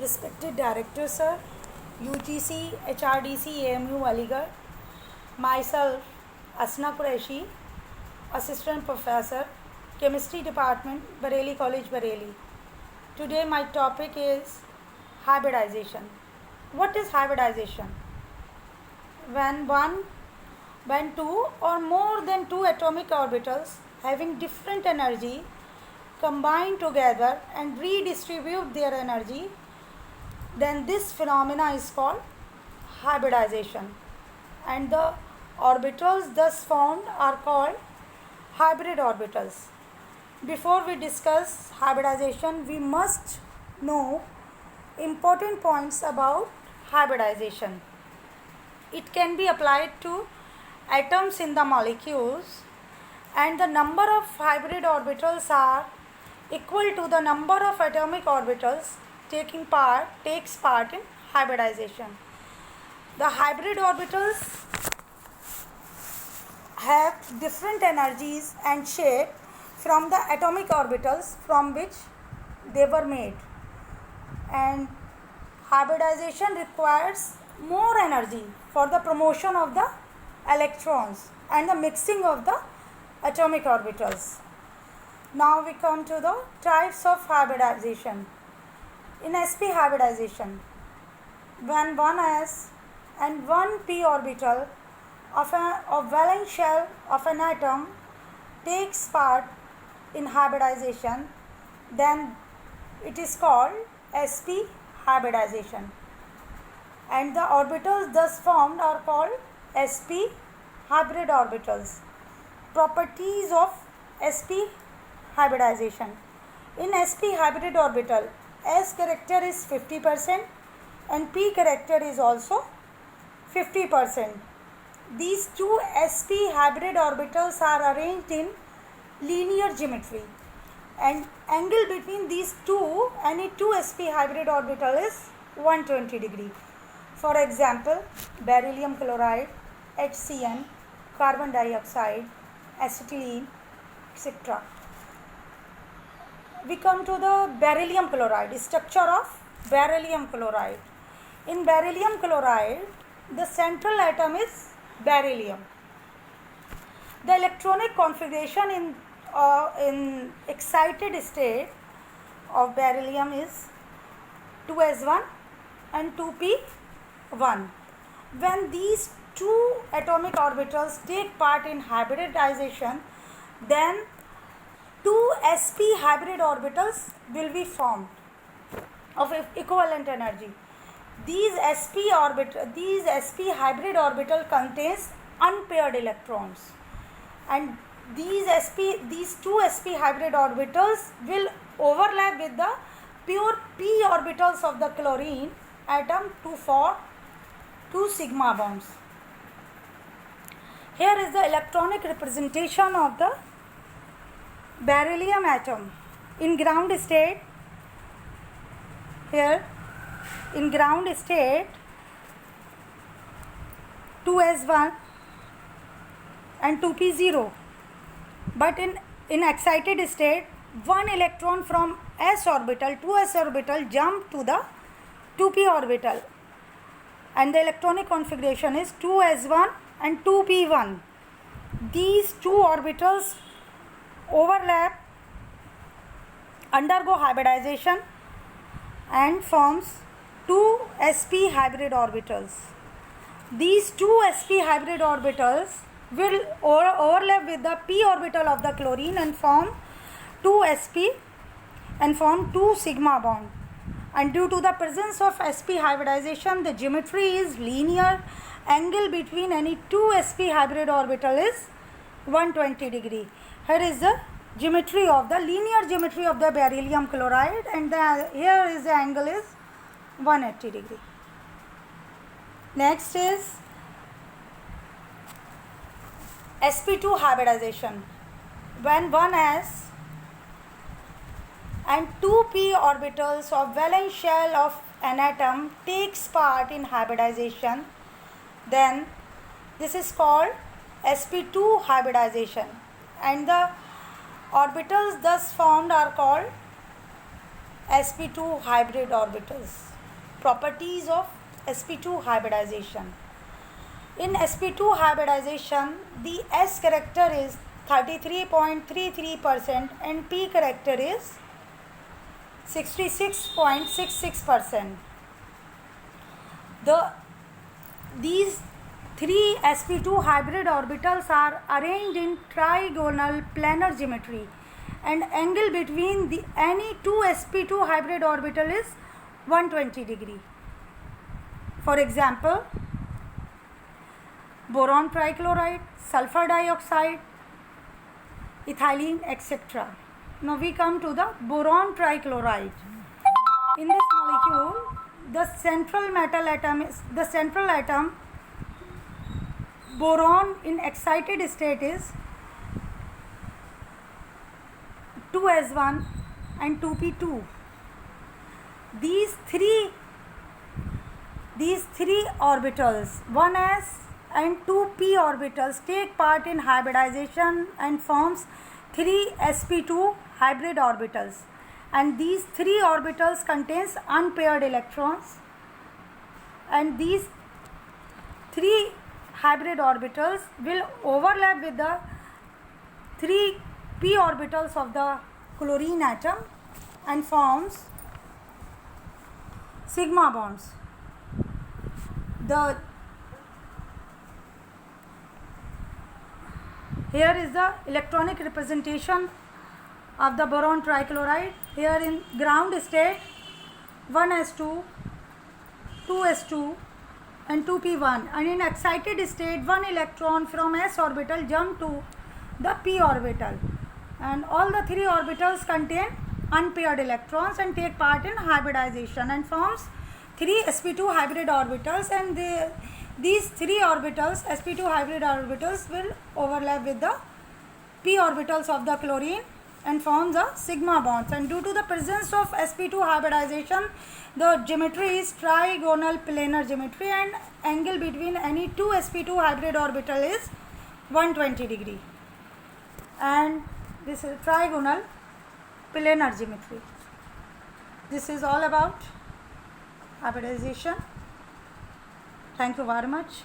Respected Director Sir, UGC, HRDC, AMU Aligarh, myself Asna Qureshi, Assistant Professor, Chemistry Department, Bareilly College, Bareilly. Today my topic is hybridization. What is hybridization? When two or more than two atomic orbitals having different energy combine together and redistribute their energy, then this phenomena is called hybridization, and the orbitals thus formed are called hybrid orbitals. Before we discuss hybridization, we must know important points about hybridization. It can be applied to atoms in the molecules, and the number of hybrid orbitals are equal to the number of atomic orbitals takes part in hybridization. The hybrid orbitals have different energies and shape from the atomic orbitals from which they were made, and hybridization requires more energy for the promotion of the electrons and the mixing of the atomic orbitals. Now we come to the types of hybridization. In sp hybridization, when one s and one p orbital of valence shell of an atom takes part in hybridization, then it is called sp hybridization, and the orbitals thus formed are called sp hybrid orbitals. Properties of sp hybridization. In sp hybrid orbital, s character is 50% and p character is also 50%. These two sp hybrid orbitals are arranged in linear geometry, and angle between these any two sp hybrid orbital is 120 degree. For example, beryllium chloride, HCN, carbon dioxide, acetylene, etc. We come to the beryllium chloride, structure of beryllium chloride. In beryllium chloride, the central atom is beryllium. The electronic configuration in excited state of beryllium is 2s1 and 2p1. When these two atomic orbitals take part in hybridization, then two sp hybrid orbitals will be formed of equivalent energy. These sp hybrid orbital contains unpaired electrons, and these two sp hybrid orbitals will overlap with the pure p orbitals of the chlorine atom to form two sigma bonds. Here is the electronic representation of the beryllium atom in ground state. Here in ground state, 2s1 and 2p0, but in excited state, one electron from s orbital, 2s orbital, jump to the 2p orbital, and the electronic configuration is 2s1 and 2p1. These two orbitals overlap, undergo hybridization, and forms two sp hybrid orbitals. These two sp hybrid orbitals will overlap with the p orbital of the chlorine and form two sp and form two sigma bond. And due to the presence of sp hybridization, the geometry is linear. Angle between any two sp hybrid orbital is 120 degree. Here is the geometry of the linear geometry of the beryllium chloride, and here is the angle is 180 degree. Next is sp2 hybridization. When 1s and 2p orbitals of valence shell of an atom takes part in hybridization, then this is called sp2 hybridization, and the orbitals thus formed are called sp2 hybrid orbitals. properties of sp2 hybridization. In sp2 hybridization, the s character is 33.33% and p character is 66.66%. These three sp2 hybrid orbitals are arranged in trigonal planar geometry, and angle between any two sp2 hybrid orbital is 120 degree. For example, boron trichloride, sulfur dioxide, ethylene, etc. Now we come to the boron trichloride. In this molecule, the central atom boron in excited state is 2s1 and 2p2. These three orbitals, 1s and 2p orbitals, take part in hybridization and forms 3 sp2 hybrid orbitals, and these 3 orbitals contains unpaired electrons, and these 3 hybrid orbitals will overlap with the 3 p orbitals of the chlorine atom and forms sigma bonds. Here is the electronic representation of the boron trichloride. Here in ground state, 1s2, 2s2 and 2p1, and in excited state, one electron from s orbital jump to the p orbital, and all the 3 orbitals contain unpaired electrons and take part in hybridization and forms 3 sp2 hybrid orbitals, and these 3 orbitals, sp2 hybrid orbitals, will overlap with the p orbitals of the chlorine and form the sigma bonds. And due to the presence of sp2 hybridization, the geometry is trigonal planar geometry, and angle between any two sp2 hybrid orbital is 120 degree, and this is trigonal planar geometry. This is all about hybridization. Thank you very much.